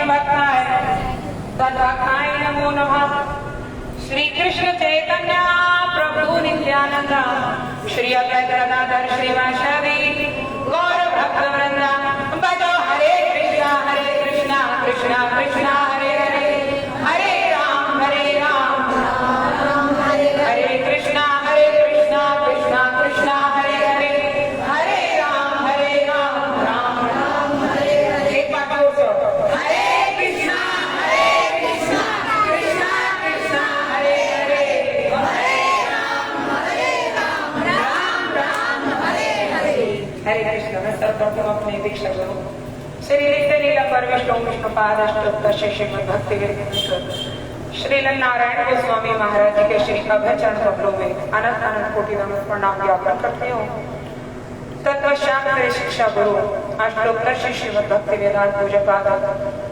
भक्ताय तद्भक्ताय नमो नमः। श्री कृष्ण चैतन्य प्रभु नित्यानंद श्री अद्वैत गदाधर श्रीवासादि गौर भक्त वृंदा बजो हरे कृष्णा कृष्णा कृष्णा हरे हरे हरे राम हरे कृष्णा कृष्णा कृष्णा हरे हरे हरे राम राम राम हरे हरे। एक बार बोल दो, हरे कृष्णा कृष्णा कृष्णा हरे हरे हरे राम राम राम हरे हरे। हरे कृष्ण। मैं सर्वप्रथम अपने दीक्षा करूं श्री नित्य लीला परमेष्टो विष्णु पादाष्टोत्तर श्रीमद् भक्ति श्री नारायण गोस्वामी महाराज जी के श्री अभय चरण कमलों में अनंत अनंत कोटि नमः प्रणाम ज्ञापन करते हो। तत्पश्चात मेरे शिक्षा गुरु अष्टोत्तर श्रीमद् भक्ति वेदांत पूज्यपाद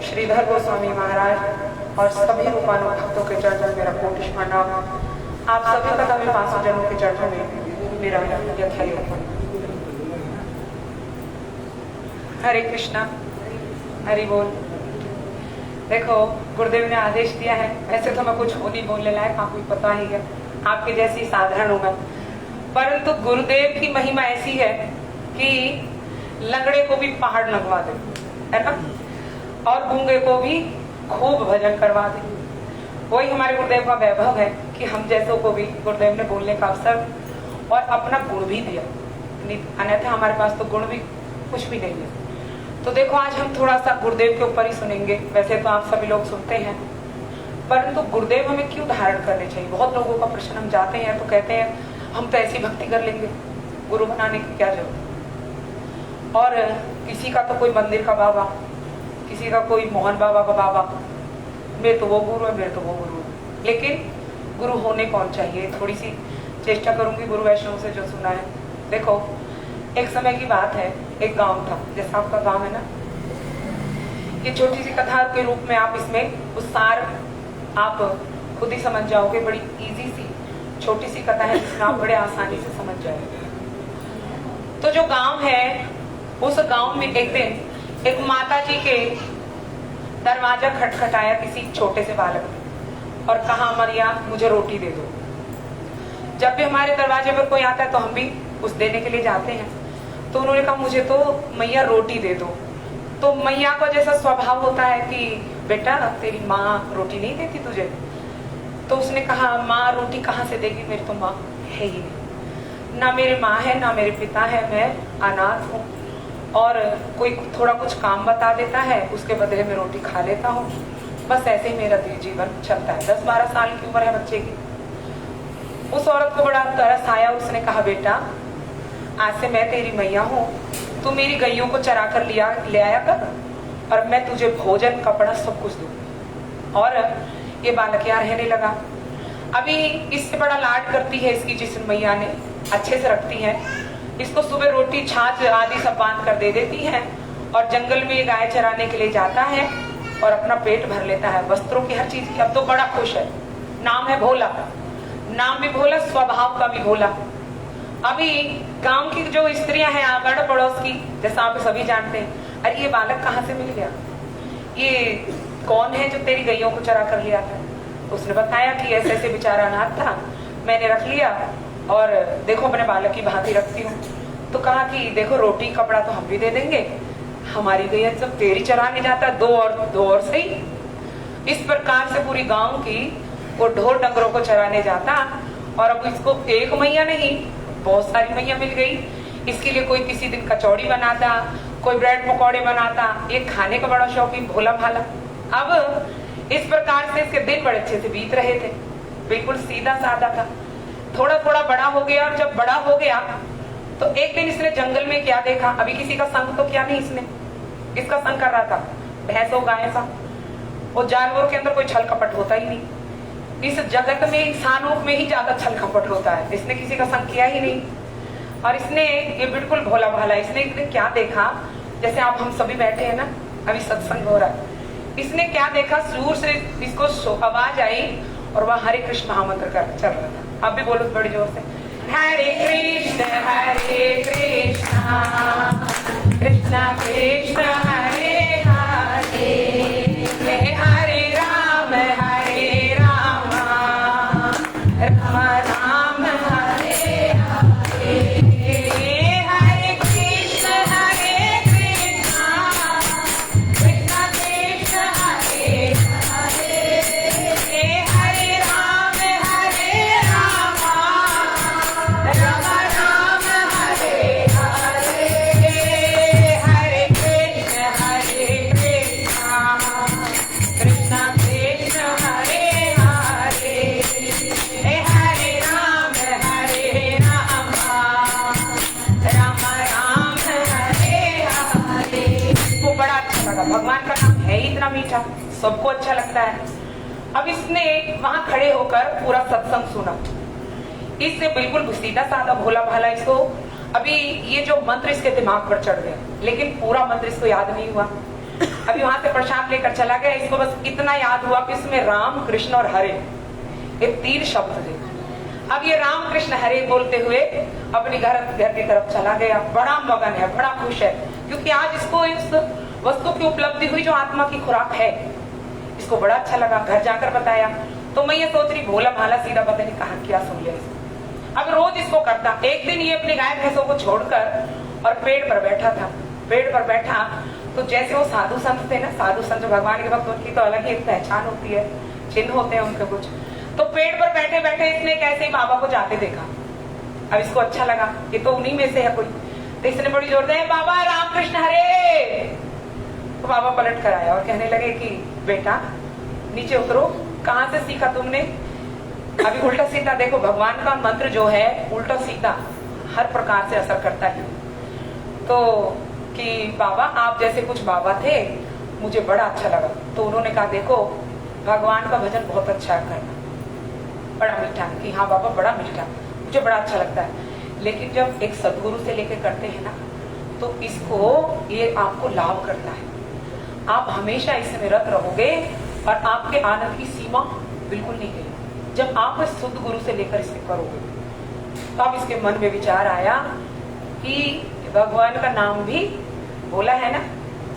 श्रीधर गोस्वामी महाराज और सभी रूपानु भक्तों के चरणों में मेरा कोटि प्रणाम। आप सभी तथा मेरे 500 जनों के चरणों में मेरा यथायोग्य हरे कृष्णा हरि बोल। देखो गुरुदेव ने आदेश दिया है, वैसे तो मैं कुछ हो नहीं बोलने लायक, आपको पता ही है, आपके जैसी साधारण हूं मैं, परंतु गुरुदेव की महिमा ऐसी है कि लंगड़े को भी पहाड़ लगवा दे, है ना, और गूंगे को भी खूब भजन करवा दे। वही हमारे गुरुदेव का वैभव है कि हम जैसों को भी गुरुदेव ने बोलने का अवसर और अपना गुण भी दिया, अन्यथा हमारे पास तो गुण भी कुछ भी नहीं है। तो देखो आज हम थोड़ा सा गुरुदेव के ऊपर ही सुनेंगे, वैसे तो आप सभी लोग सुनते हैं, परंतु गुरुदेव हमें क्यों धारण करने चाहिए। बहुत लोगों का प्रश्न, हम जाते हैं तो कहते हैं हम तो ऐसी भक्ति कर लेंगे, गुरु बनाने की क्या जरूरत। और किसी का तो कोई मंदिर का बाबा, किसी का कोई मोहन बाबा का बाबा, मेरे तो वो गुरु है, मेरे तो वो गुरु है। लेकिन गुरु होने कौन चाहिए, थोड़ी सी चेष्टा करूंगी गुरु वैष्णव से जो सुना है। देखो एक समय की बात है, एक गांव था, जैसा आपका गांव है ना, ये छोटी सी कथा के रूप में आप इसमें उस सार आप खुद ही समझ जाओगे। बड़ी इजी सी छोटी सी कथा है जिसमें आप बड़े आसानी से समझ जाओगे। तो जो गांव है, उस गांव में एक दिन एक माता जी के दरवाजा खटखटाया किसी छोटे से बालक ने और कहा मैया मुझे रोटी दे दो। जब भी हमारे दरवाजे पर कोई आता है तो हम भी उस देने के लिए जाते हैं। तो उन्होंने कहा मुझे तो मैया रोटी दे दो। तो मैया का जैसा स्वभाव होता है कि बेटा तेरी माँ रोटी नहीं देती तुझे। तो उसने कहा माँ रोटी कहाँ से देगी, मेरी तो माँ है ही नहीं, ना मेरी माँ है ना मेरे पिता है, मैं अनाथ हूँ और कोई थोड़ा कुछ काम बता देता है उसके बदले में रोटी खा लेता हूँ, बस ऐसे ही मेरा जीवन चलता है। 10-12 साल की उम्र है बच्चे की। उस औरत को बड़ा तरस आया, उसने कहा बेटा आज से मैं तेरी मैया हूँ, तू मेरी गैयों को चरा कर ले आया कर और मैं तुझे भोजन कपड़ा सब कुछ दूंगी। और ये बालक यहाँ रहने लगा। अभी इससे बड़ा लाड करती है इसकी जिस मैया ने, अच्छे से रखती है इसको, सुबह रोटी छाछ आदि सब बांध कर दे देती है और जंगल में गाय चराने के लिए जाता है और अपना पेट भर लेता है, वस्त्रों की हर चीज की। अब तो बड़ा खुश है, नाम है भोला, नाम भी भोला, स्वभाव का भी भोला। अभी गांव की जो स्त्रियां हैं आगड़ पड़ोस की, जैसा आप सभी जानते हैं, अरे ये बालक कहाँ से मिल गया, ये कौन है जो तेरी गैयों को चरा कर लिया था। उसने बताया कि ऐसे ऐसे बेचारा अनाथ था, मैंने रख लिया और देखो अपने बालक की भांति रखती हूँ। तो कहा कि देखो रोटी कपड़ा तो हम भी दे देंगे, हमारी गैया जब तेरी चराने जाता है दो और सही। इस प्रकार से पूरी गांव की वो ढोर डंगरों को चराने जाता और अब इसको एक मैया नहीं बहुत सारी मैया मिल गई। इसके लिए कोई किसी दिन कचौड़ी बनाता, कोई ब्रेड पकौड़े बनाता, ये खाने का बड़ा शौकीन भोला भाला। अब इस प्रकार से इसके दिन बड़े अच्छे से बीत रहे थे, बिल्कुल सीधा साधा था। थोड़ा थोड़ा बड़ा हो गया और जब बड़ा हो गया तो एक दिन इसने जंगल में क्या देखा, अभी किसी का संग तो किया नहीं इसने, इसका संग कर रहा था भैंस हो गाय सा। वो जानवरों के अंदर कोई छल कपट होता ही नहीं, इस जगत में इंसानों में ही ज्यादा छल कपट होता है। इसने किसी का संग किया ही नहीं और इसने ये बिल्कुल भोला भाला, इसने क्या देखा, जैसे आप हम सभी बैठे हैं ना, अभी सत्संग हो रहा है, इसने क्या देखा, दूर से इसको आवाज आई और वह हरे कृष्ण महामंत्र कर चल रहा था। आप भी बोलो बड़ी जोर से, हरे कृष्ण कृष्ण कृष्ण हरे हरे, अच्छा लगा, भगवान का नाम है ही इतना मीठा, सबको अच्छा लगता है। अब इसने वहां खड़े होकर पूरा सत्संग सुना, इससे बिल्कुल सीधा साधा भोला भाला इसको अभी ये जो मंत्र इसके दिमाग पर चढ़ गया, लेकिन पूरा मंत्र इसको याद नहीं हुआ। अभी वहां से प्रसाद लेकर चला गया, इसको बस इतना याद हुआ कि इसमें राम कृष्ण और हरे ये 3 शब्द थे। अब ये राम कृष्ण हरे बोलते हुए अपने घर की तरफ चला गया, बड़ा मगन है, बड़ा खुश है, क्योंकि आज इसको इस वस्तु की उपलब्धि हुई जो आत्मा की खुराक है। इसको बड़ा अच्छा लगा, घर जाकर बताया। तो मैं ये सोच रही भोला भाला सीधा पता नहीं कहा क्या सुन लिया इसको। अब रोज इसको करता। एक दिन ये अपनी गाय भैंसों को छोड़कर और पेड़ पर बैठा था। पेड़ पर बैठा तो जैसे वो साधु संत थे ना, साधु संत भगवान के भक्त, उनकी तो अलग ही एक पहचान होती है, चिन्ह होते हैं उनके कुछ। तो पेड़ पर बैठे बैठे इसने कैसे ही बाबा को जाते देखा। अब इसको अच्छा लगा, ये तो उन्हीं में से है कोई। तो इसने बड़ी जोर से बाबा रामकृष्ण हरे। तो बाबा पलट कर आया और कहने लगे कि बेटा नीचे उतरो, कहाँ से सीखा तुमने? अभी उल्टा सीधा देखो, भगवान का मंत्र जो है उल्टा सीधा हर प्रकार से असर करता है। तो कि बाबा आप जैसे कुछ बाबा थे, मुझे बड़ा अच्छा लगा। तो उन्होंने कहा देखो भगवान का भजन बहुत अच्छा है करना, बड़ा मीठा। कि हाँ बाबा बड़ा मीठा, मुझे बड़ा अच्छा लगता है, लेकिन जब एक सदगुरु से लेकर करते हैं ना तो इसको ये आपको लाभ करता है। आप हमेशा इसमें रत रहोगे और आपके आनंद की सीमा बिल्कुल नहीं है जब आप इस शुद्ध गुरु से लेकर इसे करोगे। तो अब इसके मन में विचार आया कि भगवान का नाम भी बोला है ना,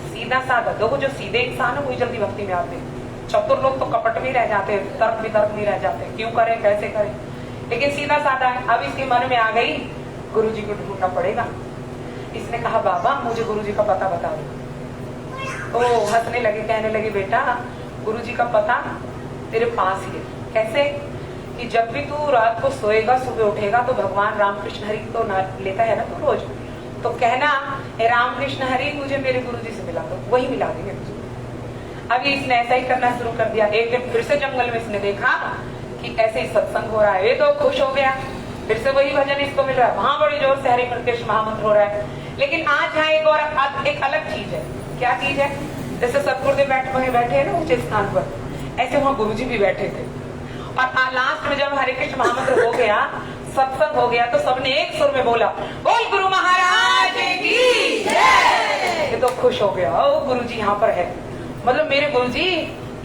सीधा साधा। देखो जो सीधे इंसान है वही जल्दी भक्ति में आते हैं, चतुर लोग तो कपट में रह जाते हैं, तर्क वितर्क नहीं रह जाते, क्यों करें कैसे करें, लेकिन सीधा साधा है। अब इसके मन में आ गई गुरु जी को ढूंढना पड़ेगा। इसने कहा बाबा मुझे गुरु जी का पता बता दो। तो हंसने लगे, कहने लगे बेटा गुरु जी का पता तेरे पास ही है। कैसे? कि जब भी तू रात को सोएगा सुबह उठेगा तो भगवान रामकृष्ण हरि तो लेता है ना तू रोज, तो कहना रामकृष्ण हरि मुझे मेरे गुरु जी से मिला दो, वही मिला देंगे तुझे। अभी इसने ऐसा ही करना शुरू कर दिया। एक दिन फिर से जंगल में इसने देखा कि ऐसे ही सत्संग हो रहा है, ये तो खुश हो गया, फिर से वही भजन इसको मिल रहा है, वहां बड़ी जोर से हरि प्रत्यक्ष महामंत्र हो रहा है। लेकिन आज यहाँ एक और एक अलग चीज है। क्या चीज है? जैसे सतगुरुदेव बैठे हैं ना ऊंचे स्थान पर, ऐसे वहां गुरु जी भी बैठे थे। और लास्ट में जब हरे कृष्ण महामंत्र हो गया, सत्संग हो गया, तो सबने एक सुर में बोला बोल गुरु महाराज की जय। ये तो खुश हो गया, ओ गुरु जी यहाँ पर है, मतलब मेरे गुरु जी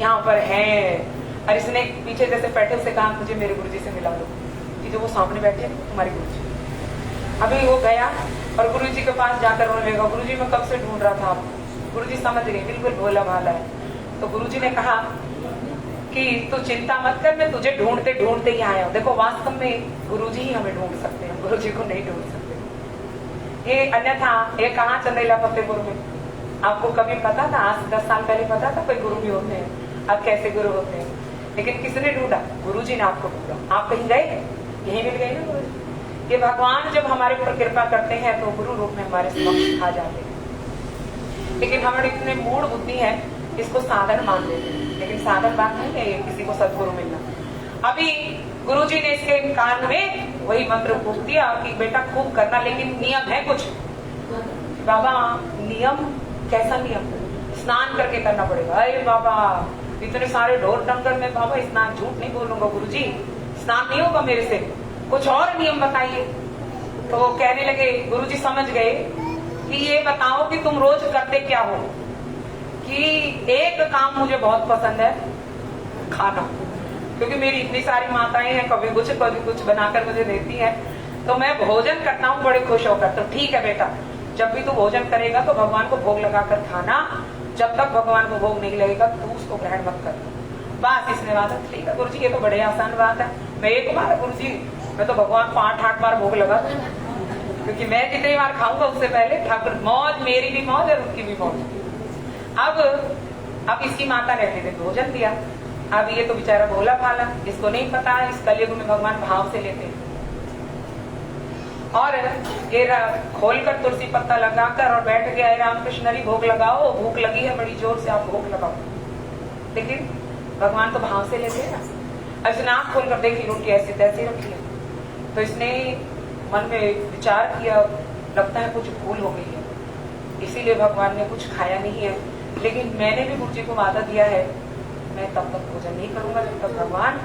यहाँ पर हैं। और इसने पीछे जैसे बैठे से कहा मुझे मेरे गुरु जी से मिला दो, कि जो वो सामने बैठे तुम्हारे गुरु जी। अभी वो गया और गुरु जी के पास जाकर उन्होंने कहा गुरु जी मैं कब से ढूंढ रहा था आपको। गुरु जी समझ गए बिल्कुल भोला भाला है। तो गुरु जी ने कहा कि तू चिंता मत कर, मैं तुझे ढूंढते ढूंढते ही आया हूँ। देखो वास्तव में गुरुजी ही हमें ढूंढ सकते हैं, गुरुजी को नहीं ढूंढ सकते। ये अन्यथा ये कहाँ चंदेला फतेहपुर में, आपको कभी पता था? आज 10 साल पहले पता था कोई गुरु भी होते हैं, अब कैसे गुरु होते हैं? लेकिन किसने ढूंढा? गुरुजी ने आपको ढूंढा। आप कहीं गए? यही मिल गए ना गुरु। ये भगवान जब हमारे ऊपर कृपा करते हैं तो गुरु रूप में हमारे समक्ष आ जाते हैं। लेकिन हमारे इतने मूढ़ बुद्धि है, इसको साधन मान लेते हैं, लेकिन साधन बात नहीं है किसी को सदगुरु मिलना। अभी गुरुजी ने इसके कान में वही मंत्र फूंक दिया कि बेटा खूब करना, लेकिन नियम है कुछ। बाबा नियम? कैसा नियम? स्नान करके करना पड़ेगा। अरे बाबा इतने सारे ढोर डंगर में बाबा स्नान, झूठ नहीं बोलूंगा गुरुजी, स्नान नहीं होगा मेरे से, कुछ और नियम बताइए। तो वो कहने लगे, गुरुजी समझ गए कि ये बताओ कि तुम रोज करते क्या हो। कि एक काम मुझे बहुत पसंद है, खाना, क्योंकि मेरी इतनी सारी माताएं हैं, कभी कुछ बनाकर मुझे देती हैं, तो मैं भोजन करता हूँ बड़े खुश होकर। तो ठीक है बेटा, जब भी तू भोजन करेगा तो भगवान को भोग लगाकर खाना, जब तक भगवान को भोग नहीं लगेगा तू उसको ग्रहण मत कर। बस इसने बात, ठीक है गुरुजी ये तो बड़े आसान बात है, मैं एक बार गुरुजी मैं तो भगवान को 8 बार भोग लगा, क्योंकि मैं जितनी बार खाऊंगा उससे पहले ठाकुर मौज, मेरी भी मौज और उनकी भी मौज। अब इसकी माता ने अपने भोजन दिया। अब ये तो बेचारा भोला भाला, इसको नहीं पता इस कलयुग में भगवान भाव से लेते हैं। और ये खोलकर तुलसी पत्ता लगाकर और बैठ गया, रामकृष्ण हरि भोग लगाओ, भूख लगी है बड़ी जोर से, आप भोग लगाओ। लेकिन भगवान तो भाव से लेते हैं ना। अब इसने आंख खोलकर देखी, रोटी ऐसी तैसी रखी है। तो इसने मन में विचार किया, लगता है कुछ भूल हो गई है, इसीलिए भगवान ने कुछ खाया नहीं है। लेकिन मैंने भी गुरु जी को वादा दिया है, मैं तब तक भोजन नहीं करूंगा जब तक भगवान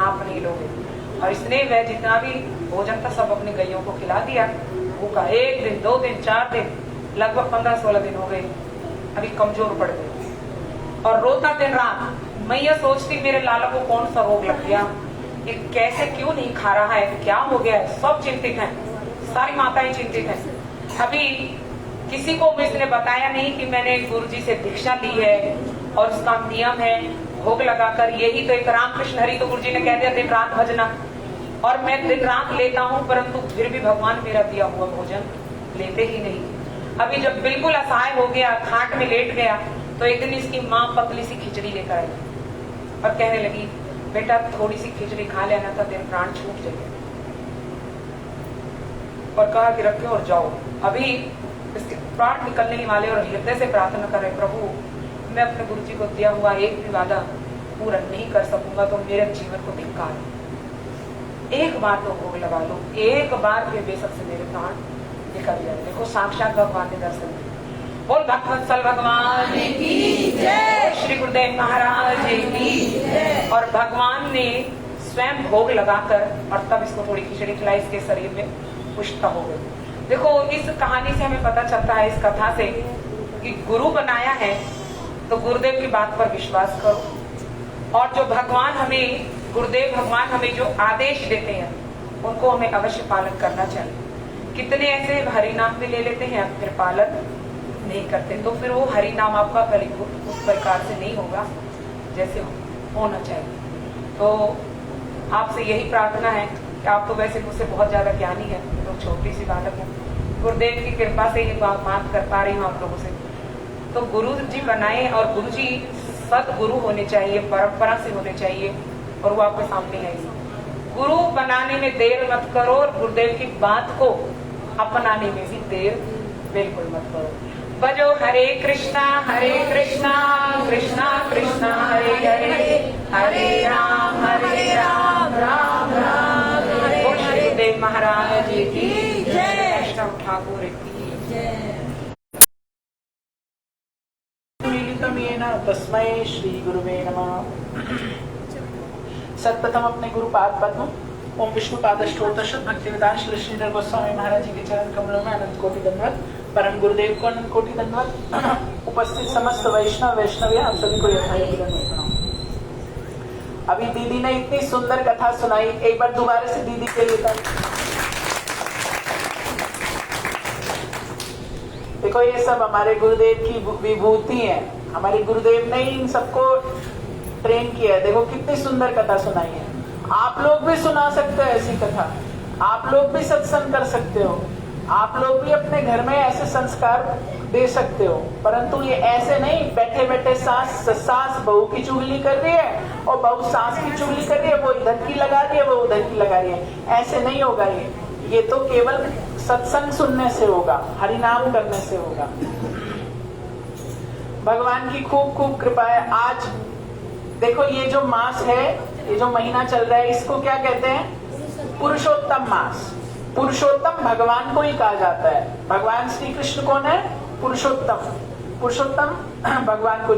आप नहीं लोगे। और इसने वह जितना भी भोजन था सब अपनी गैयों को खिला दिया। वो का 1 दिन 2 दिन 4 दिन लगभग 15-16 दिन हो गए, अभी कमजोर पड़ गए और रोता दिन रात। मैं ये सोचती मेरे लाला को कौन सा रोग लग गया, ये कैसे क्यों नहीं खा रहा है, क्या हो गया है। सब चिंतित हैं, सारी माताएं चिंतित हैं। अभी किसी को इसने बताया नहीं कि मैंने गुरु जी से दीक्षा ली है और उसका नियम है भोग लगाकर, यही तो एक रामकृष्ण हरि तो गुरु जी ने कह दिया दिन रात भजना, और मैं दिन रात लेता हूँ, परंतु फिर भी भगवान मेरा दिया हुआ भोजन लेते ही नहीं। अभी जब बिल्कुल असहाय हो गया, खाट में लेट गया, तो एक दिन इसकी माँ पतली सी खिचड़ी लेकर आई और कहने लगी बेटा थोड़ी सी खिचड़ी खा लेना था, तेरे प्राण छूट जाएंगे। और कहा कि रखे और जाओ। अभी इसके प्राण निकलने ही वाले और हृदय से प्रार्थना कर रहे, प्रभु मैं अपने गुरु जी को दिया हुआ एक भी वादा पूरा नहीं कर सकूंगा तो मेरे जीवन को धिक्कार। एक बार तो भोग लगा लो, एक बार फिर बेशक से मेरे प्राण निकल जाए। देखो साक्षात भगवान ने दर्शन दिया। बोल भक्तवत्सल भगवान की जय, श्री गुरुदेव महाराज की जय। और भगवान ने स्वयं भोग लगाकर और तब इसको थोड़ी खिचड़ी खिलाई, इसके शरीर में पुष्टता हो गई। देखो इस कहानी से हमें पता चलता है, इस कथा से, कि गुरु बनाया है तो गुरुदेव की बात पर विश्वास करो। और जो भगवान हमें, गुरुदेव भगवान हमें जो आदेश देते हैं उनको हमें अवश्य पालन करना चाहिए। कितने ऐसे हरि नाम भी ले लेते हैं फिर पालन नहीं करते, तो फिर वो हरि नाम आपका फलीभूत उस प्रकार से नहीं होगा जैसे होना चाहिए। तो आपसे यही प्रार्थना है कि आप तो वैसे मुझसे बहुत ज्यादा ज्ञानी है, तो छोटी सी बालक हूँ, गुरुदेव की कृपा से ये बात कर पा रही हूँ आप लोगों से। तो गुरु जी बनाए और गुरु जी सदगुरु होने चाहिए, परंपरा से होने चाहिए, और वो आपके सामने है। गुरु बनाने में देर मत करो और गुरुदेव की बात को अपनाने में भी देर बिल्कुल मत करो। बजो हरे कृष्णा कृष्णा कृष्णा हरे हरे, हरे राम राम राम हरे हरे। गुरुदेव महाराज की जय, अष्टम ठाकुर की जय। तस्मै श्री गुरुवे नमः। सर्वप्रथम अपने गुरु पाद पद्म ओम विष्णु पाद स्तोत्र भक्तिवेदांत श्री श्रीधर गोस्वामी महाराज जी के चरण कमलों में अनंत कोटि दंडवत। परम गुरुदेव को अनंत कोटि दंडवत। उपस्थित समस्त वैष्णव हम सभी को यथायोग्य प्रणाम। अभी दीदी ने इतनी सुंदर कथा सुनाई, एक बार दोबारा से दीदी के लिए देखो, ये सब हमारे गुरुदेव की विभूति है। हमारे गुरुदेव ने इन सबको ट्रेन किया है। देखो कितनी सुंदर कथा सुनाई है। आप लोग भी सुना सकते हो ऐसी कथा, आप लोग भी सत्संग कर सकते हो, आप लोग भी अपने घर में ऐसे संस्कार दे सकते हो। परंतु ये ऐसे नहीं बैठे बैठे सास बहू की चुगली कर रही है और बहू सास की चुगली कर रही है, वो इधर की लगा रही है वो उधर की लगा रही है, ऐसे नहीं होगा। ये तो केवल सत्संग सुनने से होगा, हरिनाम करने से होगा। भगवान की खूब खूब कृपा है। आज देखो ये जो मास है, ये जो महीना चल रहा है, इसको क्या कहते हैं? पुरुषोत्तम मास। पुरुषोत्तम भगवान को ही कहा जाता है। भगवान श्री कृष्ण कौन है? पुरुषोत्तम। पुरुषोत्तम भगवान को,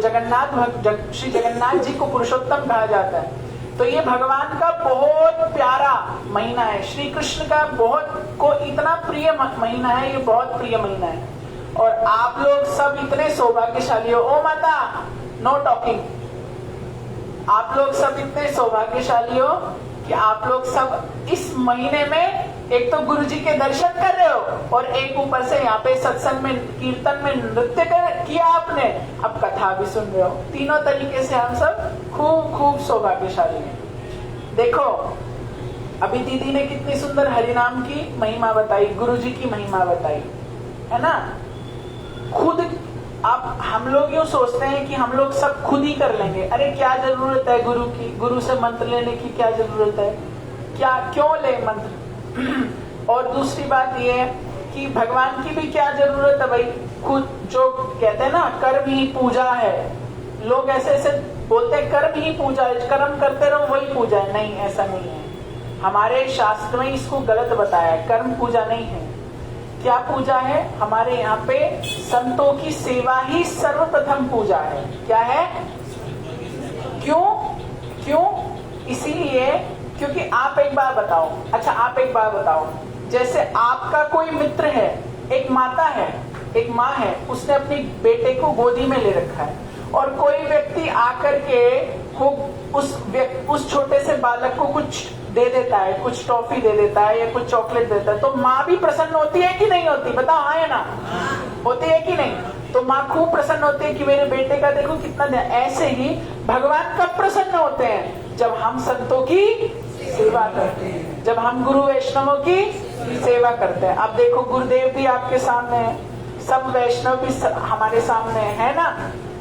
श्री जगन्नाथ जी को पुरुषोत्तम कहा जाता है। तो ये भगवान का बहुत प्यारा महीना है, श्री कृष्ण का बहुत को इतना प्रिय महीना है, ये बहुत प्रिय महीना है। और आप लोग सब इतने सौभाग्यशाली हो। ओ माता, नो टॉकिंग। आप लोग सब इतने सौभाग्यशाली हो कि आप लोग सब इस महीने में एक तो गुरु जी के दर्शन कर रहे हो और एक ऊपर से यहाँ पे सत्संग में, कीर्तन में नृत्य किया आपने, अब कथा भी सुन रहे हो। तीनों तरीके से हम सब खूब खूब सौभाग्यशाली हैं। देखो अभी दीदी ने कितनी सुंदर हरिनाम की महिमा बताई, गुरु जी की महिमा बताई, है ना। खुद अब हम लोग यूं सोचते हैं कि हम लोग सब खुद ही कर लेंगे। अरे क्या जरूरत है गुरु की, गुरु से मंत्र लेने की क्या जरूरत है, क्या क्यों ले मंत्र। और दूसरी बात ये है कि भगवान की भी क्या जरूरत है भाई। खुद जो कहते हैं ना कर्म ही पूजा है, लोग ऐसे ऐसे बोलते हैं कर्म ही पूजा है, कर्म करते रहो वही पूजा है। नहीं, ऐसा नहीं है। हमारे शास्त्र में इसको गलत बताया है, कर्म पूजा नहीं है। क्या पूजा है? हमारे यहाँ पे संतों की सेवा ही सर्वप्रथम पूजा है। क्या है? क्यों? क्यों? इसीलिए क्योंकि आप एक बार बताओ, अच्छा आप एक बार बताओ, जैसे आपका कोई मित्र है, एक माता है, एक माँ है, उसने अपनी बेटे को गोदी में ले रखा है, और कोई व्यक्ति आकर के उस छोटे से बालक को कुछ दे देता है, कुछ टॉफी दे देता है या कुछ चॉकलेट देता है, तो माँ भी प्रसन्न होती है कि नहीं होती? बताओ, हाँ या ना? होती है कि नहीं? तो माँ खूब प्रसन्न होती है कि मेरे बेटे का देखो कितना दे। ऐसे ही भगवान कब प्रसन्न होते हैं? जब हम संतों की सेवा करते हैं, जब हम गुरु वैष्णवों की सेवा करते हैं। अब देखो गुरुदेव भी आपके सामने है, सब वैष्णव भी हमारे सामने है ना,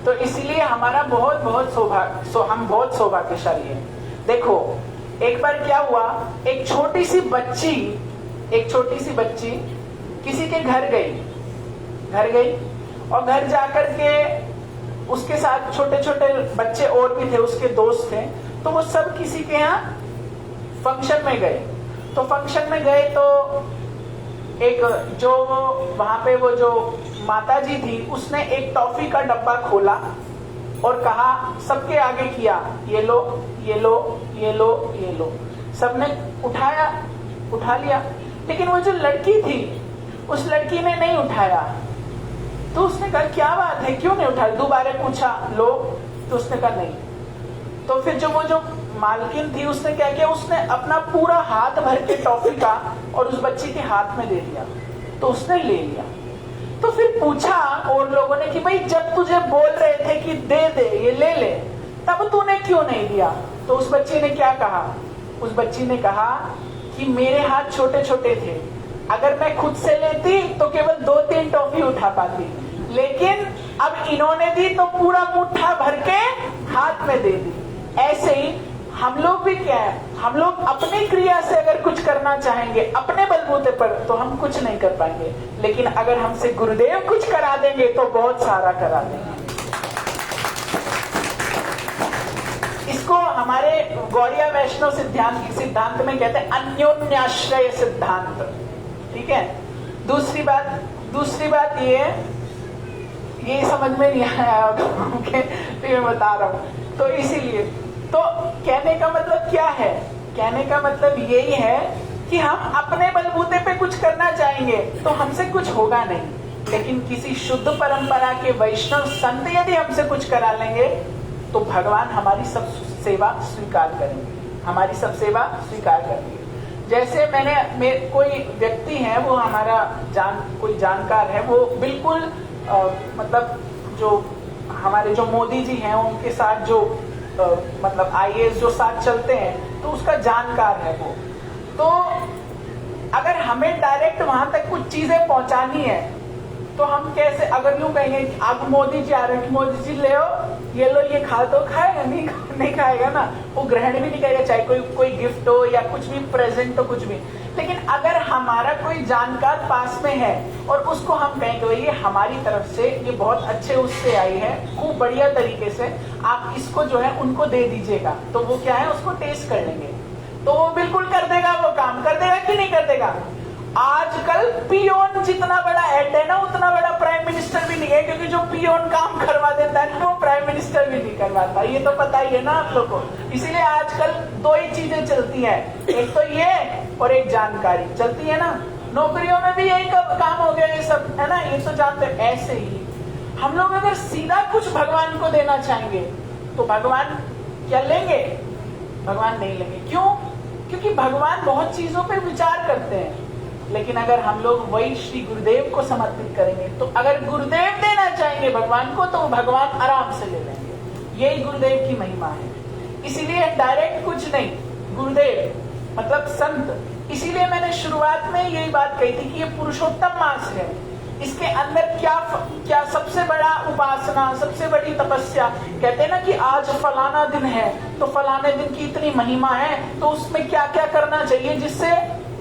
तो इसलिए हमारा बहुत बहुत सौभाग्य, हम बहुत सौभाग्यशाली है। देखो एक बार क्या हुआ, एक छोटी सी बच्ची किसी के घर गई और घर जाकर के उसके साथ छोटे छोटे बच्चे और भी थे, उसके दोस्त थे, तो वो सब किसी के यहाँ फंक्शन में गए। तो फंक्शन में गए तो एक जो वहां पे वो जो माता जी थी, उसने एक टॉफी का डब्बा खोला और कहा, सबके आगे किया, ये लो ये लो ये लो ये लो। सबने उठा लिया, लेकिन वो जो लड़की थी, उस लड़की ने नहीं उठाया। तो उसने कहा क्या बात है, क्यों नहीं उठाया? दोबारा पूछा, लो, तो उसने कहा नहीं। तो फिर जो वो जो मालकिन थी, उसने क्या किया, उसने अपना पूरा हाथ भर के टॉफी का और उस बच्ची के हाथ में दे दिया, तो उसने ले लिया। तो फिर पूछा और लोगों ने कि भाई जब तुझे बोल रहे थे कि दे दे, ये ले ले, तब तूने क्यों नहीं दिया? तो उस बच्ची ने क्या कहा? उस बच्ची ने कहा कि मेरे हाथ छोटे छोटे थे, अगर मैं खुद से लेती तो केवल 2-3 टॉफी उठा पाती, लेकिन अब इन्होंने दी तो पूरा मुट्ठा भर के हाथ में दे दी। ऐसे ही हम लोग भी क्या है, हम लोग अपनी क्रिया से अगर कुछ करना चाहेंगे अपने बलबूते पर, तो हम कुछ नहीं कर पाएंगे, लेकिन अगर हमसे गुरुदेव कुछ करा देंगे तो बहुत सारा करा देंगे। इसको हमारे गौड़िया वैष्णव सिद्धांत में कहते हैं अन्योन्याश्रय सिद्धांत। ठीक है। दूसरी बात ये समझ में नहीं आया तो मैं बता रहा हूं। तो इसीलिए तो कहने का मतलब क्या है? कहने का मतलब यही है कि हम अपने बलबूते पे कुछ करना चाहेंगे तो हमसे कुछ होगा नहीं, लेकिन किसी शुद्ध परंपरा के वैष्णव संत यदि हमसे कुछ करा लेंगे तो भगवान हमारी सब सेवा स्वीकार करेंगे। जैसे कोई व्यक्ति है, वो हमारा कोई जानकार है, वो बिल्कुल मतलब जो हमारे जो मोदी जी हैं उनके साथ जो मतलब IAS जो साथ चलते हैं, तो उसका जानकार है वो। तो अगर हमें डायरेक्ट वहां तक कुछ चीजें पहुंचानी है तो हम कैसे, अगर यूं कहेंगे अब मोदी जी आ रहे हैं, मोदी जी ले ये लो, ये खा, तो खाएगा नहीं खाएगा ना, वो ग्रहण भी नहीं करेगा, चाहे कोई गिफ्ट हो या कुछ भी प्रेजेंट हो, कुछ भी। लेकिन अगर हमारा कोई जानकार पास में है और उसको हम कहें कि ये हमारी तरफ से ये बहुत अच्छे उससे आई है, खूब बढ़िया तरीके से, आप इसको जो है उनको दे दीजिएगा, तो वो क्या है, उसको टेस्ट कर लेंगे, तो वो बिल्कुल कर देगा, वो काम कर देगा कि नहीं कर देगा। आजकल पियोन जितना बड़ा हेड है ना, उतना बड़ा प्राइम मिनिस्टर भी नहीं है, क्योंकि जो पियोन काम करवा देता है वो प्राइम मिनिस्टर भी नहीं करवाता, ये तो पता ही है ना आप लोगों को। इसीलिए आजकल 2 ही चीजें चलती हैं, एक तो ये और एक जानकारी चलती है ना। नौकरियों में भी यही काम हो गया, ये सब है ना, ये तो जानते हैं। ऐसे ही हम लोग अगर सीधा कुछ भगवान को देना चाहेंगे तो भगवान क्या लेंगे? भगवान नहीं लेंगे। क्यों? क्योंकि भगवान बहुत चीजों पर विचार करते हैं, लेकिन अगर हम लोग वही श्री गुरुदेव को समर्पित करेंगे, तो अगर गुरुदेव देना चाहेंगे भगवान को तो भगवान आराम से ले लेंगे। यही गुरुदेव की महिमा है। इसीलिए डायरेक्ट कुछ नहीं, गुरुदेव मतलब संत। इसीलिए मैंने शुरुआत में यही बात कही थी कि ये पुरुषोत्तम मास है, इसके अंदर क्या सबसे बड़ा उपासना, सबसे बड़ी तपस्या। कहते हैं ना कि आज फलाना दिन है तो फलाने दिन की इतनी महिमा है, तो उसमें क्या क्या करना चाहिए जिससे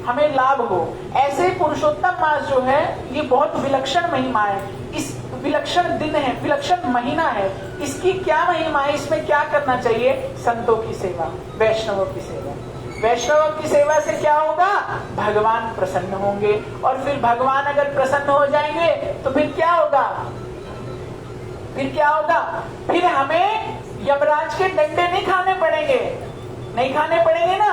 हमें लाभ हो। ऐसे पुरुषोत्तम मास जो है ये बहुत विलक्षण महिमा है, इस विलक्षण दिन है, विलक्षण महीना है, इसकी क्या महिमा है, इसमें क्या करना चाहिए? संतों की सेवा, वैष्णवों की सेवा। वैष्णव की सेवा से क्या होगा? भगवान प्रसन्न होंगे, और फिर भगवान अगर प्रसन्न हो जाएंगे तो फिर क्या होगा? फिर क्या होगा? फिर हमें यमराज के डंडे नहीं खाने पड़ेंगे, नहीं खाने पड़ेंगे ना।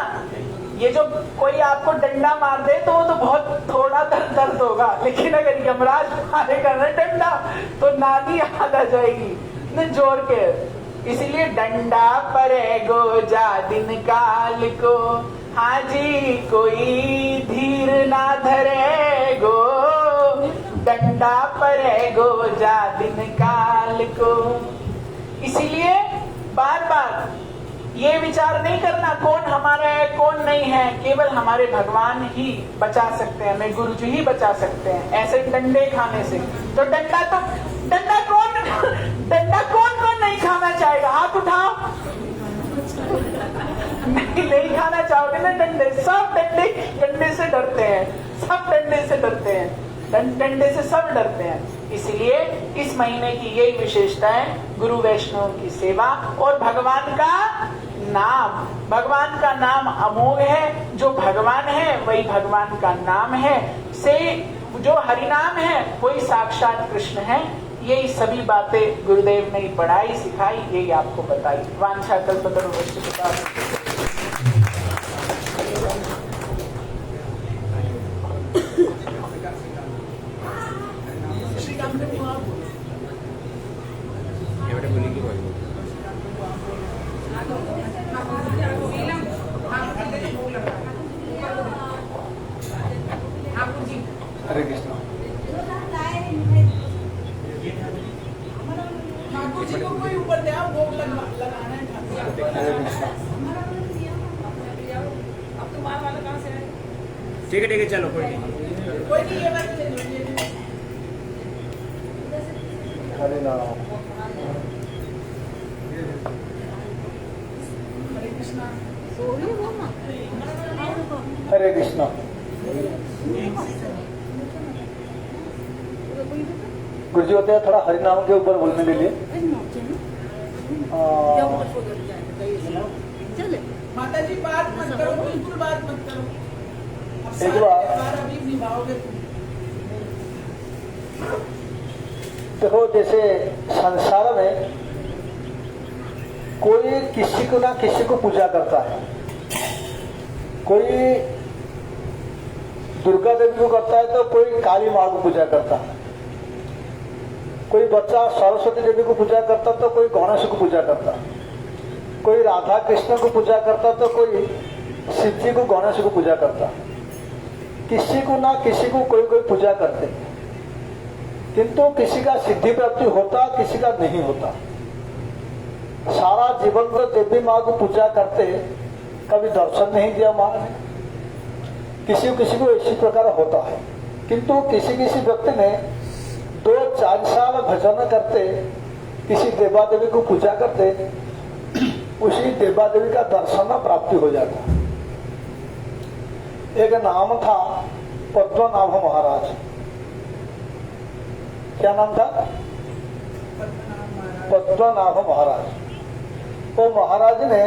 ये जो कोई आपको डंडा मार दे तो वो तो बहुत थोड़ा दर्द होगा, लेकिन अगर यमराज मारेगा ना डंडा तो नानी याद आ जाएगी न जोर के। इसलिए डंडा परे गो जा दिन काल को, हाजी कोई धीर ना धरे गो, डंडा परे गो जा दिन काल को। इसीलिए बार बार ये विचार नहीं करना कौन हमारा है कौन नहीं है, केवल हमारे भगवान ही बचा सकते हैं, हमें गुरु जी ही बचा सकते हैं ऐसे डंडे खाने से। तो डंडा कौन नहीं खाना चाहेगा? हाथ उठाओ। नहीं खाना चाहोगे ना डंडे? सब डंडे से डरते हैं, सब डंडे से डरते हैं, डंडे से सब डरते हैं। इसलिए इस महीने की यही विशेषता है, गुरु वैष्णव की सेवा और भगवान का नाम। भगवान का नाम अमोघ है, जो भगवान है वही भगवान का नाम है। से जो हरिनाम है वही साक्षात कृष्ण है। यही सभी बातें गुरुदेव ने पढ़ाई सिखाई, यही आपको बताई। वांछा कल्पतरुभ्यश्च कृपा हरे कृष्ण। कोई ऊपर दे भोग लगाना है। हरे कृष्ण। अब तुम्हारा वाला कहाँ से है? ठीक है चलो कोई नहीं। ये बात ले लो। हरे नाम। हरे कृष्णा। हरे कृष्ण। गुरु जी होते हैं थोड़ा हरिनाम के ऊपर बोलने के लिए। माता जी बात मत करो, बिल्कुल बात मत करो। एक बार अभी निभाओगे। देखो, जैसे संसार में कोई किसी को ना किसी को पूजा करता है। कोई दुर्गा देवी को करता है तो कोई काली माँ को पूजा करता है। कोई बच्चा सरस्वती देवी को पूजा करता तो कोई गणेश को पूजा करता, कोई राधा कृष्ण को पूजा करता तो कोई शिव जी को गणेश को पूजा करता। किसी को ना किसी को कोई कोई पूजा करते, किंतु किसी का सिद्धि प्राप्ति होता, किसी का नहीं होता। सारा जीवन तो देवी माँ को पूजा करते, कभी दर्शन नहीं दिया माँ ने। किसी को इसी प्रकार होता है, किंतु किसी व्यक्ति ने 2-4 साल भजन करते, किसी देवा देवी को पूजा करते, उसी देवा देवी का दर्शन प्राप्ति हो जाता। एक नाम था पद्मनाभ महाराज। क्या नाम था? पद्मनाभ महाराज। तो महाराज ने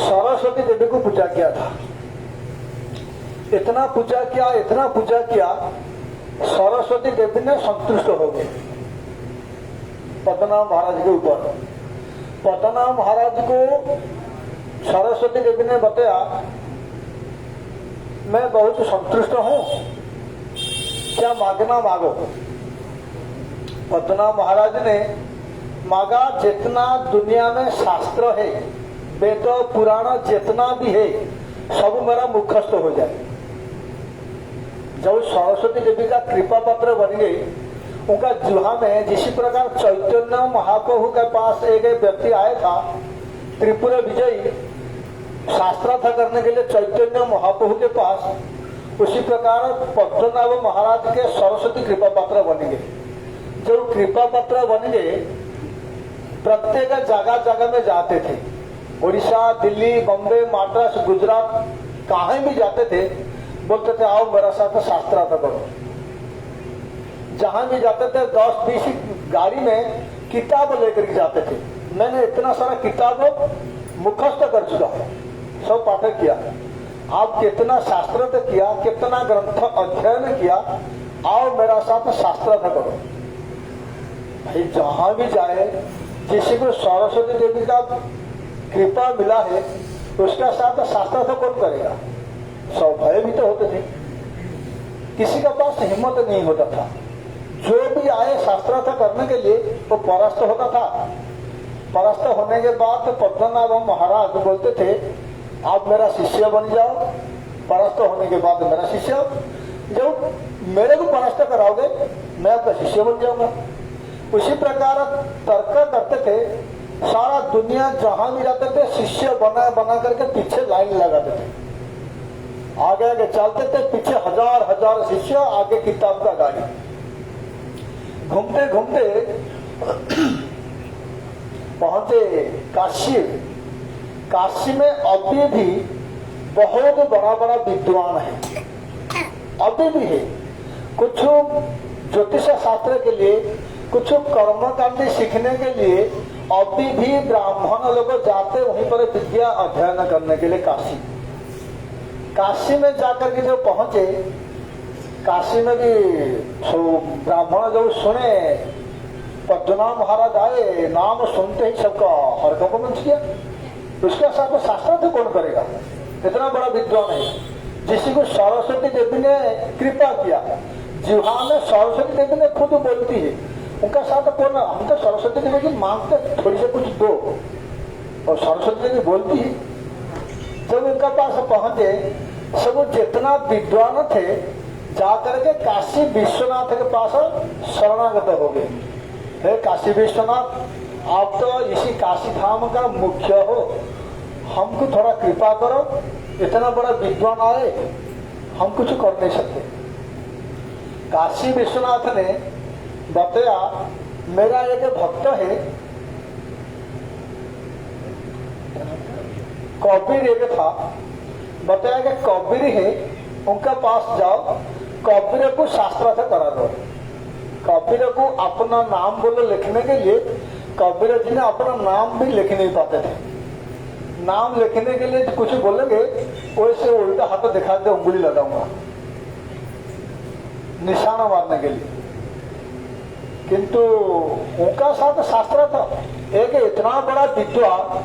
सरस्वती देवी को पूजा किया था। इतना पूजा किया, सरस्वती देवी ने संतुष्ट हो गए पद्मनाभ महाराज के ऊपर। पद्मनाभ महाराज को सरस्वती देवी ने बताया, मैं बहुत संतुष्ट हूं, क्या मांगना मांगो। पद्मनाभ महाराज ने मांगा, जितना दुनिया में शास्त्र है, वेद पुराण जितना भी है, सब मेरा मुखस्थ हो जाए। जब सरस्वती देवी का कृपा पत्र बन गई, उनका जुहा में जिस प्रकार चैतन्य महाप्रभु के पास एक व्यक्ति आया था, त्रिपुरा विजयी, शास्त्रार्थ करने के लिए चैतन्य महाप्रभु के पास, उसी प्रकार पद्मनाभ महाराज के सरस्वती कृपा पत्र बन गए। जब कृपा पत्र बन गए, प्रत्येक जगह में जाते थे, उड़ीसा, दिल्ली, बम्बे, मद्रास, गुजरात, कहीं भी जाते थे, बोलते थे आओ मेरा साथ शास्त्रार्थ करो। जहां भी जाते थे 10-20 गाड़ी में किताब लेकर के जाते थे। मैंने इतना सारा किताब मुखस्त कर चुका हूं। सब पाठ किया, आप कितना शास्त्रार्थ किया, कितना ग्रंथ अध्ययन किया, आओ मेरा साथ शास्त्रार्थ करो। भाई जहां भी जाए, जिसी को सरस्वती देवी का कृपा मिला है उसका साथ शास्त्रार्थ कौन करेगा? सब भयभीत होते थे, किसी का पास हिम्मत नहीं होता था। जो भी आए शास्त्रार्थ करने के लिए वो परास्त होता था। परास्त होने के बाद पद्मनाभ महाराज बोलते थे आप मेरा शिष्य बन जाओ, परास्त होने के बाद मेरा शिष्य, जब मेरे को परास्त कराओगे मैं आपका शिष्य बन जाऊंगा। उसी प्रकार तर्क करते थे, सारा दुनिया जहां भी जाते थे शिष्य बना बना करके पीछे लाइन लगाते थे, आगे आगे चलते थे, पीछे हजार हजार शिष्य, आगे किताब का गाड़ी। घूमते घूमते पहुंचे काशी। काशी में अभी भी बहुत बड़ा बड़ा विद्वान है, अभी भी है। कुछ ज्योतिष शास्त्र के लिए, कुछ कर्मकांडी सीखने के लिए अभी भी ब्राह्मण लोग जाते वहीं पर विद्या अध्ययन करने के लिए काशी। काशी में जाकर के जो पहुंचे, काशी में भी ब्राह्मण जो सुने पद्मनाभ महाराज आए, नाम सुनते ही सबका हरकत को मंच किया। उसके साथ शास्त्रार्थ कौन करेगा? इतना बड़ा विद्वान है, जिसी को सरस्वती देवी ने कृपा किया। जिहा में सरस्वती देवी ने खुद बोलती है, उनका साथ कौन? हम तो सरस्वती देवी की मांगते थोड़ी से कुछ दो, और सरस्वती देवी बोलती है। जब उनका पास पहुंचे, सब जितना विद्वान थे जाकर के काशी विश्वनाथ के पास शरणागत हो गए। हे काशी विश्वनाथ, आप तो इसी काशी धाम का मुख्य हो, हमको थोड़ा कृपा करो, इतना बड़ा विद्वान आए, हम कुछ कर नहीं सकते। काशी विश्वनाथ ने बताया मेरा एक भक्त है, कबीर एक था, बताया कि कबीर है, उनका पास जाओ, कबीर को शास्त्रार्थ करा दो। कबीर को अपना नाम बोलो लिखने के लिए, कबीर जी ने अपना नाम भी लिख नहीं पाते थे। नाम लिखने के लिए कुछ बोलेंगे, वैसे उल्टा हाथ दिखा दे, उंगली लगाऊंगा निशाना मारने के लिए। किंतु उनका साथ शास्त्रार्थ, एक इतना बड़ा विद्वान,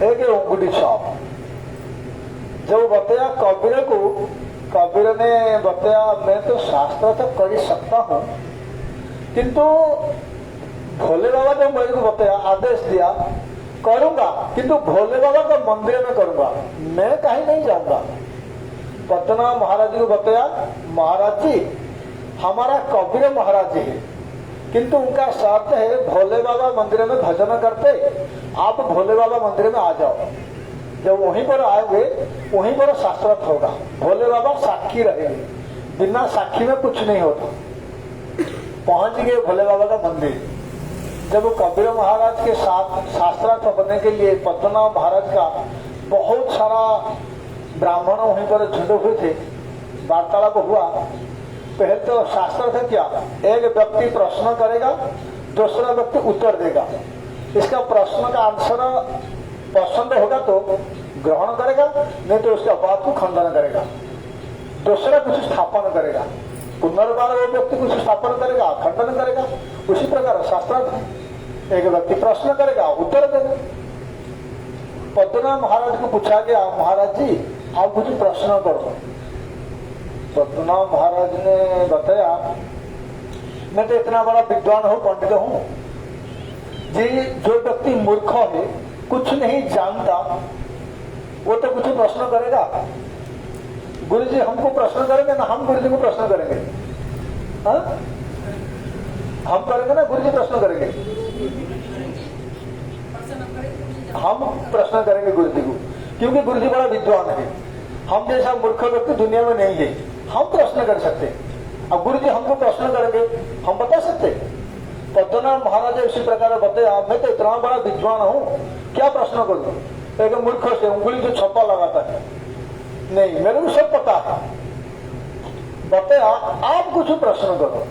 एक उंगली छाप। जब बताया कबीर को, कबीर ने बताया मैं तो शास्त्र तो कर ही सकता हूं, किंतु भोले बाबा ने मेरे को बताया, आदेश दिया करूंगा, किंतु भोले बाबा का मंदिर में करूंगा, मैं कहीं नहीं जाऊंगा। पद्मनाभ महाराज जी को बताया महाराज जी हमारा कबीर महाराज जी है, किंतु उनका शर्त है भोले बाबा मंदिर में भजन करते, आप भोले बाबा मंदिर में आ जाओ। जब वहीं पर आएंगे वहीं पर शास्त्रार्थ होगा, भोले बाबा साक्षी रहेंगे, बिना साक्षी में कुछ नहीं होता। पहुंच गए भोले बाबा का मंदिर। जब कबीर महाराज के साथ शास्त्रार्थ बनने के लिए पद्मनाभ महाराज का बहुत सारा ब्राह्मण वहीं पर जुटे हुए थे, वार्तालाप हुआ। पहले तो शास्त्रार्थ क्या, एक व्यक्ति प्रश्न करेगा, दूसरा व्यक्ति उत्तर देगा। इसका प्रश्न का आंसर पसंद होगा तो ग्रहण करेगा, नहीं तो उसका बात को खंडन करेगा, दूसरा कुछ स्थापन करेगा, पुनर्बार वो व्यक्ति कुछ स्थापन करेगा, खंडन करेगा। उसी प्रकार शास्त्रार्थ, एक व्यक्ति प्रश्न करेगा, उत्तर देगा। पद्मनाभ महाराज को पूछा गया महाराज जी आप कुछ प्रश्न करो। पद्मनाभ महाराज ने बताया मैं तो इतना बड़ा विद्वान हूँ, पंडित हूँ जी, जो व्यक्ति मूर्ख है, कुछ नहीं जानता, वो तो कुछ प्रश्न करेगा। गुरु जी हमको प्रश्न करेंगे ना, हम गुरु जी को प्रश्न करेंगे? हा? हम करेंगे ना, गुरु जी प्रश्न करेंगे? हम प्रश्न करेंगे गुरु जी को, क्योंकि गुरु जी बड़ा विद्वान है। हम जैसा मूर्ख व्यक्ति दुनिया में नहीं है, हम प्रश्न कर सकते। अब गुरु जी हमको प्रश्न करेंगे, हम बता सकते। पद्मनाभ महाराज इसी प्रकार बताया मैं तो इतना बड़ा विद्वान हूँ, क्या प्रश्न करूं? एक मूर्ख से उंगली जो छप्पा लगाता है, नहीं मेरे को सब पता है। बताया आप कुछ प्रश्न करो।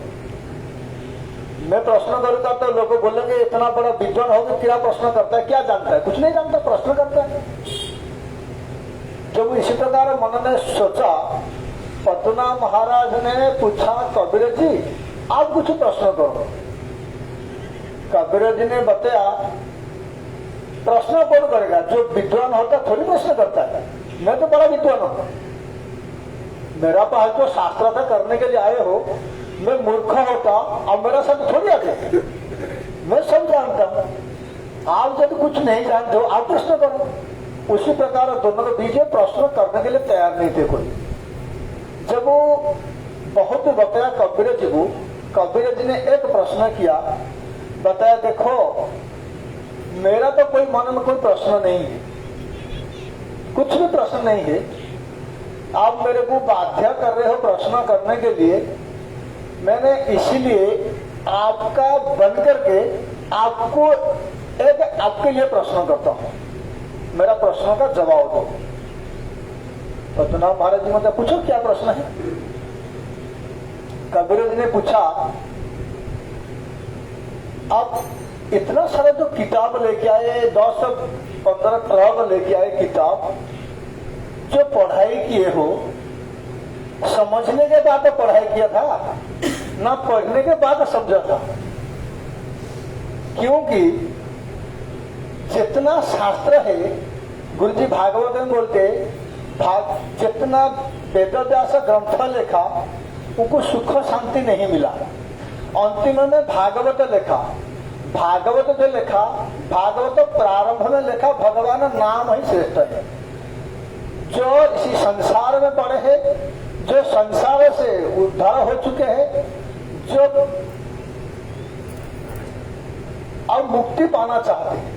मैं प्रश्न करूंगा तो लोग बोलेंगे इतना बड़ा विद्वान होगा क्या प्रश्न करता है, क्या जानता है? कुछ नहीं जानता, प्रश्न करता है। जब इसी प्रकार मन ने सोचा, पतना महाराज ने पूछा कबीर जी आप कुछ प्रश्न करो। कबीर जी ने बताया प्रश्न कौन करेगा, जो विद्वान होता थोड़ी प्रश्न करता है, मैं तो बड़ा विद्वान हूं, मेरा पास जो शास्त्र था करने के लिए आए हो, मैं मूर्ख होता अब मेरा साथ थोड़ी आते, मैं सब जानता हूं, आप जब कुछ नहीं जानते हो आप प्रश्न करो। उसी प्रकार दोनों के बीच प्रश्न करने के लिए तैयार नहीं थे कोई। जब वो बहुत बताया कबीर जी को, कबीर जी ने एक प्रश्न किया, बताया देखो मेरा तो कोई मन में कोई प्रश्न नहीं है, कुछ भी प्रश्न नहीं है, आप मेरे को बाध्य कर रहे हो प्रश्न करने के लिए, मैंने इसीलिए आपका बन करके आपको एक आपके लिए प्रश्न करता हूं, मेरा प्रश्न का जवाब दो। पतना महाराज जी मतलब पूछो क्या प्रश्न है। कबीर जी ने पूछा आप इतना सारा जो किताब लेके आए, 10-15 ट्रक लेके आए किताब, जो पढ़ाई किए हो, समझने के बाद पढ़ाई किया था ना पढ़ने के बाद समझा था। क्योंकि जितना शास्त्र है, गुरुजी भागवत में बोलते जितना वेदव्यास ग्रंथ लिखा उनको सुख शांति नहीं मिला, अंतिम में भागवत लिखा, भागवत जो लिखा, भागवत प्रारंभ में लिखा भगवान नाम ही श्रेष्ठ है। जो इसी संसार में पड़े हैं, जो संसार से उद्धार हो चुके हैं, जो अब मुक्ति पाना चाहते हैं,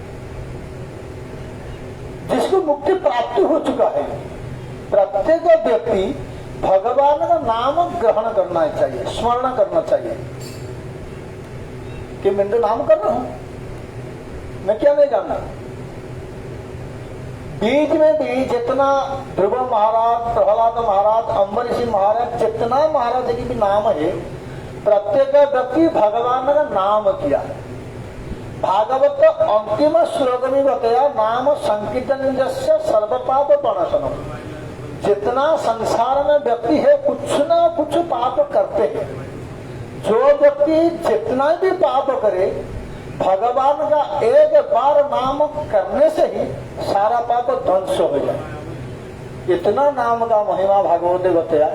जिसको मुक्ति प्राप्ति हो चुका है, प्रत्येक व्यक्ति भगवान का नाम ग्रहण करना चाहिए, स्मरण करना चाहिए कि मैं तो नाम कर रहा हूं, मैं क्या नहीं जानना। बीच में भी जितना ध्रुव महाराज, प्रहलाद महाराज, अम्बरीश महाराज, जितना महाराज की भी नाम है, प्रत्येक व्यक्ति भगवान का नाम किया। भागवत अंतिम श्लोक में बताया नाम संकीर्तन जस्य सर्व पाप प्रणशनम। जितना संसार में व्यक्ति है कुछ ना कुछ पाप करते हैं, जो व्यक्ति जितना भी पाप करे भगवान का एक बार नाम करने से ही सारा पाप ध्वंस हो जाए। इतना नाम का महिमा भागवत ने बताया।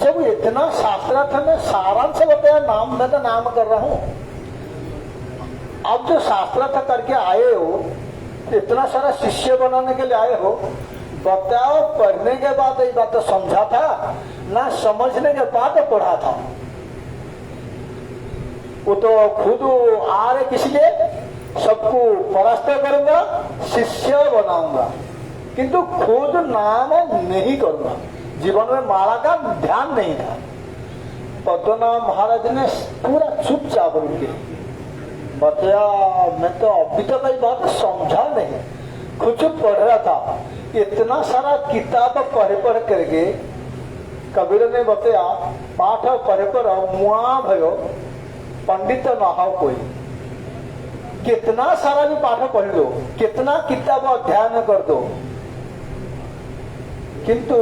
जब इतना शास्त्रार्थ में सारांश बताया, नाम मैं तो नाम कर रहा हूं, अब जो शास्त्रार्थ करके आए हो, इतना सारा शिष्य बनाने के लिए आए हो, बताओ पढ़ने के बाद ये बात तो समझा था ना समझने के बाद पढ़ा था। वो तो खुद आ रहे किस लिए, सबको परास्त करूंगा, शिष्य बनाऊंगा, किंतु खुद नाम नहीं करूंगा। जीवन में माला का ध्यान नहीं था। पद्मनाभ महाराज ने पूरा चुपचाप रुके बताया, मैं तो अभी तक ये बात समझा नहीं, कुछ पढ़ रहा था। इतना सारा किताब पढ़ करके कबीर ने बताया पाठ पढ़ मुआ भयो पंडित न हो कोई। कितना सारा भी पाठ पढ़ लो, कितना किताब अध्ययन कर दो, किंतु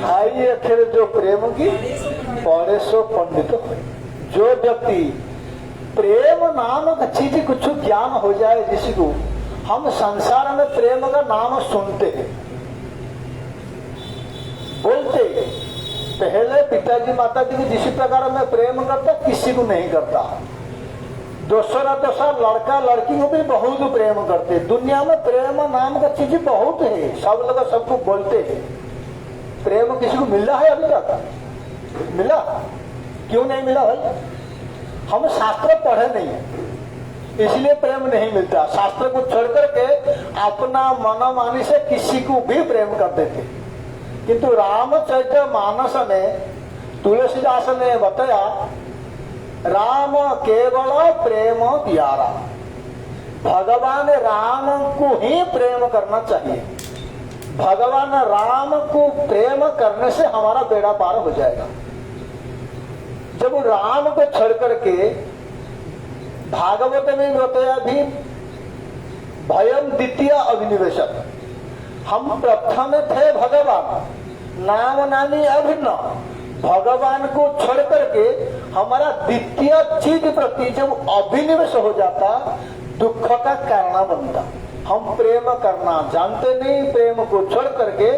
ढाई अक्षर जो प्रेम की पढ़े सो पंडित हो। जो व्यक्ति प्रेम नाम का चीज कुछ ज्ञान हो जाए, जिसको हम संसार में प्रेम का नाम सुनते हैं, बोलते पहले पिताजी माताजी को जिस प्रकार में प्रेम करता किसी को नहीं करता। दूसरा लड़का लड़की को भी बहुत प्रेम करते। दुनिया में प्रेम नाम का चीज बहुत है, सब लोग सबको बोलते हैं। प्रेम किसी को मिला है अभी तक? मिला? क्यों नहीं मिला भाई? हम शास्त्र पढ़े नहीं, इसलिए प्रेम नहीं मिलता। शास्त्र को छोड़ करके अपना मनमानी से किसी को भी प्रेम कर देते। किंतु रामचरित मानस में तुलसीदास ने बताया, राम केवल प्रेम प्यारा। भगवान राम को ही प्रेम करना चाहिए। भगवान राम को प्रेम करने से हमारा बेड़ा पार हो जाएगा। जब राम को छोड़ करके भागवत में बताया भी भयम द्वितीय अभिनिवेशक, हम प्रथम थे भगवान, नाम नामी अभिन्न। भगवान को छोड़ करके हमारा द्वितीय चीज प्रति जब अभिनिवेश हो जाता, दुख का कारण बनता। हम प्रेम करना जानते नहीं, प्रेम को छोड़ करके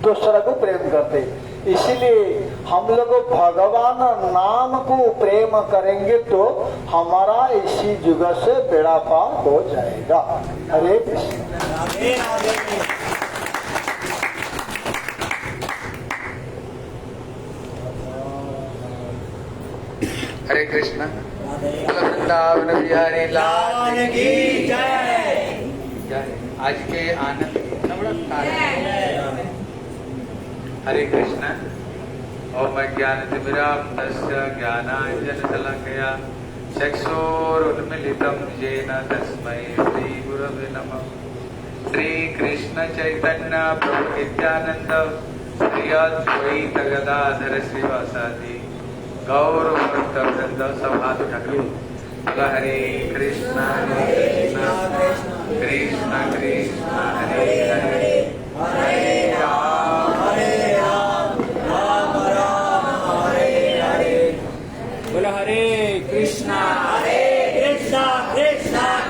दूसरा को प्रेम करते। इसलिए हम लोग भगवान नाम को प्रेम करेंगे तो हमारा इसी युग से बेड़ा पार हो जाएगा। हरे कृष्ण। हरे कृष्णा। वृंदावन बिहारी लाल की जय। आज के आनंद हरे कृष्णा। ओम ज्ञानतिमिरान्धस्य ज्ञानाञ्जनशलाकया चक्षुरुन्मीलितं येन तस्मै श्रीगुरवे नमः। श्रीकृष्ण चैतन्य प्रभु नित्यानंद श्री अद्वैत गदाधर श्रीवासादि गौर भक्तवृंद सब हाथ उठा कर हरे कृष्ण कृष्ण कृष्ण हरे हरे हरे राम राम राम हरे हरे। बोलो हरे कृष्णा कृष्णा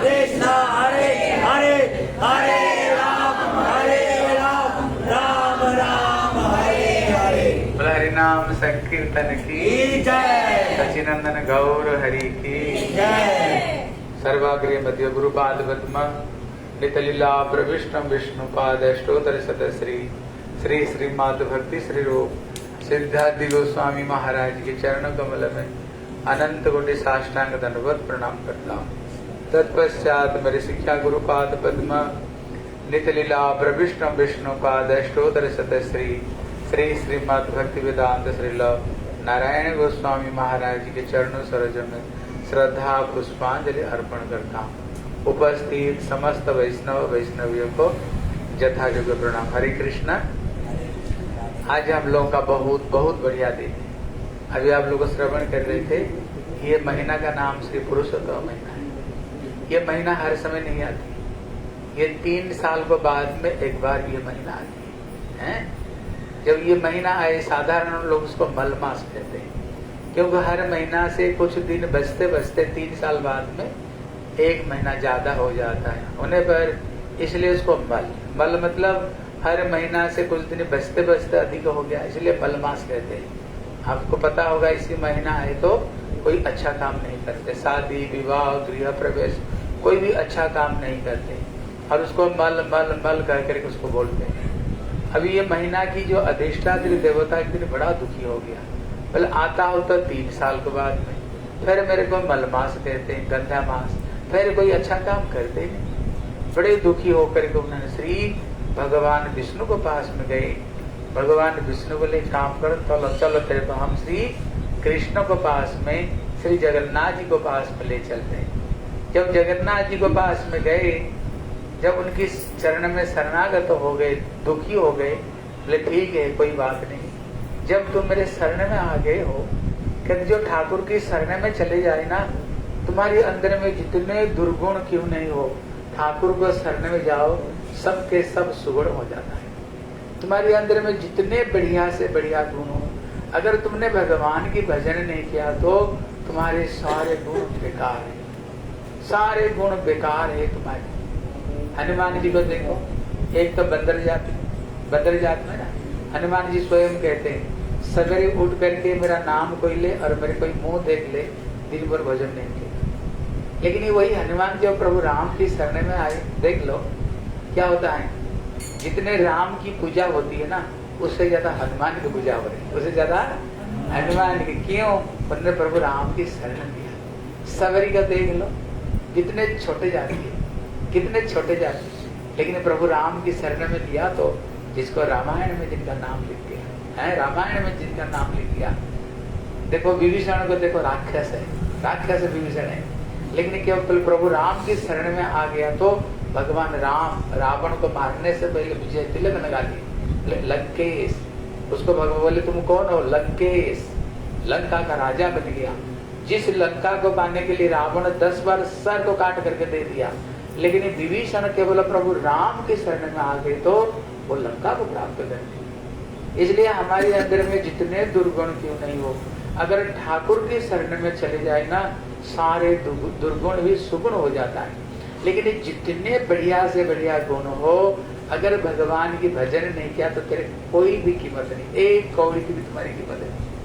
कृष्णा हरे हरे हरे राम राम राम हरे हरे। बोलो हरि नाम संकीर्तन की जय। सचिनंदन गौर हरि की जय। सर्वाग्रे मध्य गुरुपाद पद्म नितलीला प्रविष्टम विष्णुपाद अष्टोत्तर शतश्री श्री श्रीमाद भक्ति श्री रूप सिद्धार्थि गोस्वामी महाराज के चरण कमल में अनंत कोटि साष्टांग दंडवत प्रणाम करता हूँ। तत्पश्चात मेरे शिक्षा गुरुपाद पद्म नितलीला प्रविष्टम विष्णुपाद अष्टोत्तर शतश्री श्री श्रीमद भक्ति वेदांत श्रील नारायण गोस्वामी महाराज के चरणों सरोज में श्रद्धा पुष्पांजलि अर्पण करता हूँ। उपस्थित समस्त वैष्णव वैष्णवियों को यथायोग्य प्रणाम। हरे कृष्णा। आज हम लोगों का बहुत बहुत बढ़िया दिन है। अभी आप लोग श्रवण कर रहे थे, ये महीना का नाम श्री पुरुषोत्तम महीना है। ये महीना हर समय नहीं आती, ये 3 साल के बाद में एक बार ये महीना आती है। जब ये महीना आए, साधारण लोग उसको मलमास कहते हैं, क्योंकि हर महीना से कुछ दिन बचते बचते 3 साल बाद में 1 महीना ज्यादा हो जाता है होने पर, इसलिए उसको मल मतलब हर महीना से कुछ दिन बचते बचते अधिक हो गया, इसलिए मलमास कहते हैं। आपको पता होगा इसी महीना आए तो कोई अच्छा काम नहीं करते, शादी विवाह गृह प्रवेश कोई भी अच्छा काम नहीं करते और उसको मल मल मल कह करके उसको बोलते हैं। अभी ये महीना की जो अधिष्ठात्री देवता एक दिन बड़ा दुखी हो गया, बोले आता हो तो 3 साल के बाद में, फिर मेरे को मलमास कहते हैं, गंदा मास, फिर कोई अच्छा काम करते नहीं। बड़े दुखी होकर के उन्होंने श्री भगवान विष्णु के पास में गए। भगवान विष्णु बोले काम करो, चलो चलो तेरे को हम श्री कृष्ण के पास में, श्री जगन्नाथ जी को पास में ले चलते हैं। जब जगन्नाथ जी को पास में गए, जब उनकी चरण में शरणागत हो गए, दुखी हो गए, बोले ठीक है कोई बात नहीं, जब तुम मेरे शरण में आ गए हो, कहते जो ठाकुर की शरण में चले जाए ना, तुम्हारे अंदर में जितने दुर्गुण क्यों नहीं हो, ठाकुर को शरण में जाओ, सब के सब सुगुण हो जाता है। तुम्हारे अंदर में जितने बढ़िया से बढ़िया गुण हो, अगर तुमने भगवान की भजन नहीं किया तो तुम्हारे सारे गुण बेकार है, सारे गुण बेकार है तुम्हारे। हनुमान जी को देखो, एक तो बंदर जात में ना, हनुमान जी स्वयं कहते हैं सवेरे उठ करके मेरा नाम कोई ले और मेरे कोई मुंह देख ले, दिन भर भजन नहीं किया। लेकिन ये वही हनुमान जी प्रभु राम की शरण में आए, देख लो क्या होता है, जितने राम की पूजा होती है ना, उससे ज्यादा हनुमान की पूजा हो रही है, उससे ज्यादा हनुमान की। क्यों? उन्होंने प्रभु राम की शरण दिया। सवेरे का देख लो, कितने छोटे जाति है, कितने छोटे जाति, लेकिन प्रभु राम की शरण में दिया तो जिसको रामायण में जिनका नाम लिख दिया है, रामायण में जिनका नाम लिख दिया। देखो विभीषण को देखो, राक्षस है, राक्षस विभीषण है, लेकिन केवल प्रभु राम की शरण में आ गया तो भगवान राम रावण को मारने से पहले विजय तिलक लगा दी। लंकेश, उसको भगवान बोले तुम कौन हो? लंकेश, लंका का राजा बन गया। जिस लंका को पाने के लिए रावण 10 बार सर को काट करके दे दिया, लेकिन विभीषण केवल प्रभु राम की शरण में आ गए तो वो लंका को प्राप्त करते। इसलिए हमारे अंदर में जितने दुर्गुण क्यों नहीं हो, अगर ठाकुर के शरण में चले जाए ना, सारे दुर्गुण भी सुगुण हो जाता है। लेकिन जितने बढ़िया से बढ़िया गुण हो, अगर भगवान की भजन नहीं किया तो तेरे कोई भी कीमत नहीं, एक कौड़ी की भी तुम्हारी कीमत नहीं।